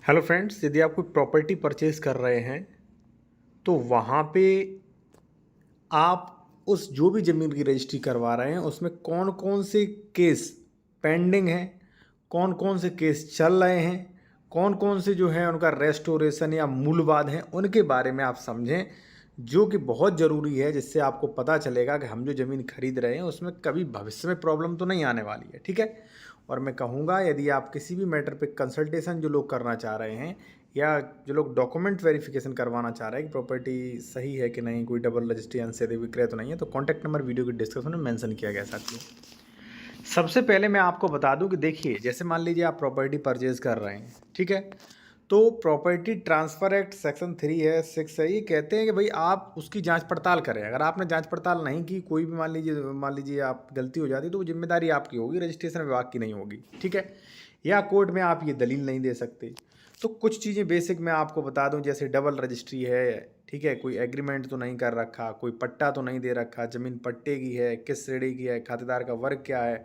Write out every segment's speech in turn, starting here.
Hello friends, यदि आप कोई प्रॉपर्टी परचेज़ कर रहे हैं तो वहाँ पे आप उस जो भी ज़मीन की रजिस्ट्री करवा रहे हैं उसमें कौन-कौन से केस पेंडिंग हैं, कौन-कौन से केस चल रहे हैं, कौन-कौन से जो है उनका रेस्टोरेशन या मूल वाद हैं, उनके बारे में आप समझें, जो कि बहुत ज़रूरी है। जिससे आपको पता चलेगा कि हम जो ज़मीन खरीद रहे हैं उसमें कभी भविष्य में प्रॉब्लम तो नहीं आने वाली है, ठीक है? और मैं कहूँगा, यदि आप किसी भी मैटर पे कंसल्टेशन जो लोग करना चाह रहे हैं या जो लोग डॉक्यूमेंट वेरिफिकेशन करवाना चाह रहे हैं कि प्रॉपर्टी सही है कि नहीं, कोई डबल रजिस्ट्री अंशेद विक्रय तो नहीं है, तो कॉन्टैक्ट नंबर वीडियो के डिस्क्रिप्शन में मेंशन किया गया साथियों। सबसे पहले मैं आपको बता दूं कि देखिए, जैसे मान लीजिए आप प्रॉपर्टी परचेज कर रहे हैं, ठीक है? तो प्रॉपर्टी ट्रांसफ़र एक्ट सेक्शन 3 है, 6 है, ये कहते हैं कि भाई आप उसकी जांच पड़ताल करें। अगर आपने जांच पड़ताल नहीं की, कोई भी मान लीजिए आप गलती हो जाती, तो वो जिम्मेदारी आपकी होगी, रजिस्ट्रेशन विभाग की नहीं होगी, ठीक है? या कोर्ट में आप ये दलील नहीं दे सकते। तो कुछ चीज़ें बेसिक मैं आपको बता दूं, जैसे डबल रजिस्ट्री है, ठीक है? कोई एग्रीमेंट तो नहीं कर रखा, कोई पट्टा तो नहीं दे रखा, ज़मीन पट्टे की है, किस श्रेणी की है, खातेदार का वर्ग क्या है,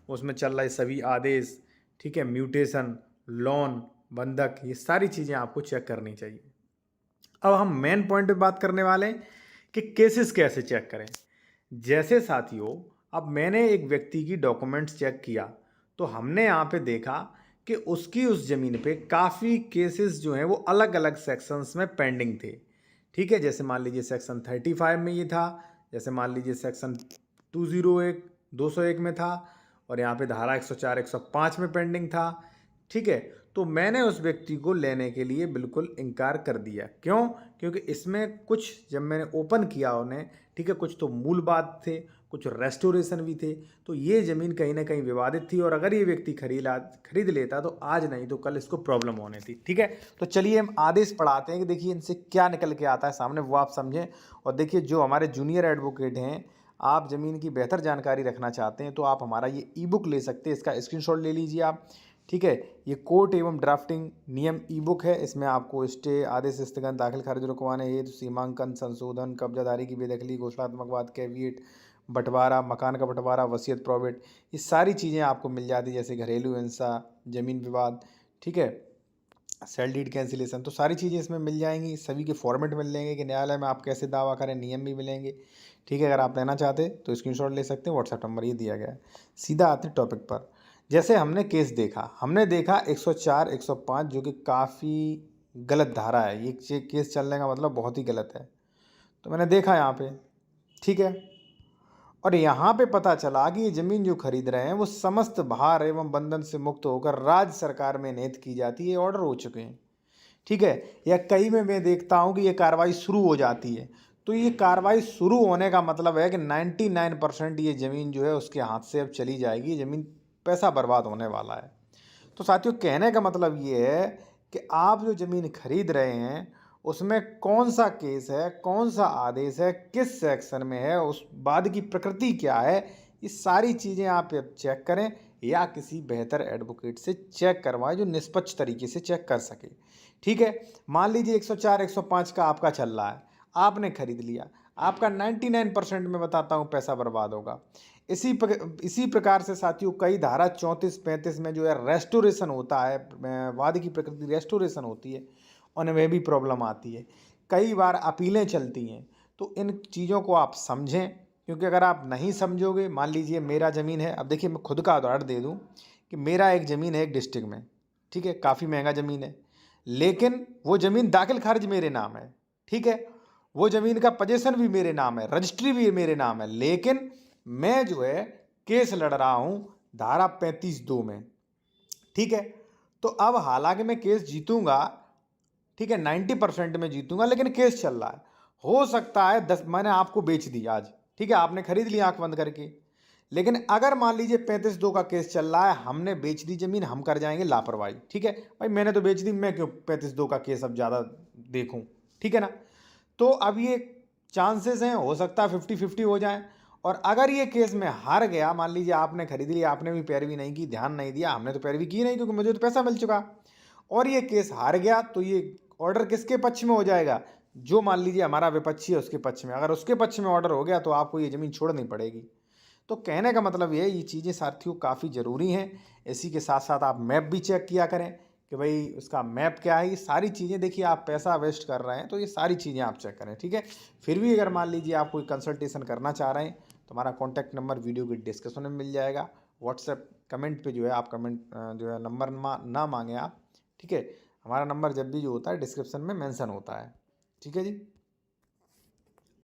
उसमें चल रहे सभी आदेश, ठीक है? म्यूटेशन, लोन, बंधक, ये सारी चीज़ें आपको चेक करनी चाहिए। अब हम मेन पॉइंट पे बात करने वाले हैं कि केसेस कैसे चेक करें। जैसे साथियों, अब मैंने एक व्यक्ति की डॉक्यूमेंट्स चेक किया, तो हमने यहाँ पे देखा कि उसकी उस ज़मीन पे काफ़ी केसेस जो हैं वो अलग अलग सेक्शंस में पेंडिंग थे, ठीक है? जैसे मान लीजिए सेक्शन 35 में ये था, जैसे मान लीजिए सेक्शन 201 में था, और यहाँ पे धारा 104 105 में पेंडिंग था, ठीक है? तो मैंने उस व्यक्ति को लेने के लिए बिल्कुल इनकार कर दिया। क्यों? क्योंकि इसमें कुछ जब मैंने ओपन किया उन्हें, ठीक है, कुछ तो मूल बात थे, कुछ रेस्टोरेशन भी थे, तो ये ज़मीन कहीं ना कहीं विवादित थी, और अगर ये व्यक्ति खरीद लेता तो आज नहीं तो कल इसको प्रॉब्लम होनी थी, ठीक है? तो चलिए हम आदेश पढ़ाते हैं कि देखिए इनसे क्या निकल के आता है सामने, वो आप समझें। और देखिए, जो हमारे जूनियर एडवोकेट हैं, आप ज़मीन की बेहतर जानकारी रखना चाहते हैं तो आप हमारा ये ई बुक ले सकते हैं, इसका स्क्रीनशॉट ले लीजिए आप, ठीक है? ये कोर्ट एवं ड्राफ्टिंग नियम ई बुक है। इसमें आपको स्टे, आदेश स्थगन, दाखिल खारिज रुकवाने हेतु सीमांकन, संशोधन, कब्जादारी की बेदखली, घोषणात्मक वाद, कैविएट, बंटवारा, मकान का बंटवारा, वसीयत, प्रोविट, ये सारी चीज़ें आपको मिल जाती है, जैसे घरेलू हिंसा, जमीन विवाद, ठीक है, सेल डीड कैंसिलेशन, तो सारी चीज़ें इसमें मिल जाएंगी। सभी के फॉर्मेट मिल जाएंगे कि न्यायालय में आप कैसे दावा करें, नियम भी मिलेंगे, ठीक है? अगर आप लेना चाहते तो स्क्रीनशॉट ले सकते हैं, व्हाट्सएप नंबर ये दिया गया है। सीधा आते हैं टॉपिक पर। जैसे हमने केस देखा, हमने देखा 104 105, जो कि काफ़ी गलत धारा है। ये केस चलने का मतलब बहुत ही गलत है। तो मैंने देखा यहाँ पे, ठीक है, और यहाँ पे पता चला कि ये ज़मीन जो खरीद रहे हैं वो समस्त भार एवं बंधन से मुक्त होकर राज्य सरकार में निहित की जाती है, ऑर्डर हो चुके हैं, ठीक है? या कई में मैं देखता हूँ कि ये कार्रवाई शुरू हो जाती है। तो ये कार्रवाई शुरू होने का मतलब है कि 99% ये ज़मीन जो है उसके हाथ से अब चली जाएगी, ये ज़मीन पैसा बर्बाद होने वाला है। तो साथियों, कहने का मतलब ये है कि आप जो ज़मीन खरीद रहे हैं उसमें कौन सा केस है, कौन सा आदेश है, किस सेक्शन में है, उस वाद की प्रकृति क्या है, ये सारी चीज़ें आप अब चेक करें, या किसी बेहतर एडवोकेट से चेक करवाएं जो निष्पक्ष तरीके से चेक कर सके, ठीक है? मान लीजिए 104 105 का आपका चल रहा है, आपने खरीद लिया, आपका 99% में बताता हूँ पैसा बर्बाद होगा। इसी प्रकार से साथियों, कई धारा 34 35 में जो है रेस्टोरेशन होता है, वाद की प्रकृति रेस्टोरेशन होती है, उनमें भी प्रॉब्लम आती है। कई बार अपीलें चलती हैं। तो इन चीज़ों को आप समझें, क्योंकि अगर आप नहीं समझोगे, मान लीजिए मेरा ज़मीन है, अब देखिए मैं खुद का उदाहरण दे दूं कि मेरा एक ज़मीन है एक डिस्ट्रिक्ट में, ठीक है, काफ़ी महंगा ज़मीन है, लेकिन वो ज़मीन दाखिल खारिज मेरे नाम है, ठीक है? वो ज़मीन का पोजीशन भी मेरे नाम है, रजिस्ट्री भी मेरे नाम है, लेकिन मैं जो है केस लड़ रहा हूं धारा 35(2) में, ठीक है? तो अब हालांकि मैं केस जीतूंगा, ठीक है, 90% में जीतूंगा, लेकिन केस चल रहा है। हो सकता है 10, मैंने आपको बेच दी आज, ठीक है, आपने खरीद लिया आंख बंद करके, लेकिन अगर मान लीजिए 35(2) का केस चल रहा है, हमने बेच दी जमीन, हम कर जाएंगे लापरवाही, ठीक है? भाई मैंने तो बेच दी, मैं क्यों 35(2) का केस अब ज़्यादा देखूं, ठीक है ना? तो अब ये चांसेस हैं, हो सकता है 50-50 हो जाए। और अगर ये केस में हार गया, मान लीजिए आपने खरीद लिया, आपने भी पैरवी नहीं की, ध्यान नहीं दिया, हमने तो पैरवी की नहीं क्योंकि मुझे तो पैसा मिल चुका, और ये केस हार गया, तो ये ऑर्डर किसके पक्ष में हो जाएगा? जो मान लीजिए हमारा विपक्षी है उसके पक्ष में। अगर उसके पक्ष में ऑर्डर हो गया तो आपको ये ज़मीन छोड़नी पड़ेगी। तो कहने का मतलब ये है, ये चीज़ें साथियों काफ़ी ज़रूरी हैं। इसी के साथ साथ आप मैप भी चेक किया करें कि भाई उसका मैप क्या है, ये सारी चीज़ें देखिए। आप पैसा वेस्ट कर रहे हैं तो ये सारी चीज़ें आप चेक करें, ठीक है। फिर भी अगर मान लीजिए आप कोई कंसल्टेशन करना चाह रहे हैं तो हमारा कॉन्टैक्ट नंबर वीडियो के डिस्क्रिप्शन में मिल जाएगा। व्हाट्सएप कमेंट पे जो है आप कमेंट जो है नंबर ना मांगे आप, ठीक है। हमारा नंबर जब भी जो होता है डिस्क्रिप्शन में मेंशन होता है, ठीक है जी।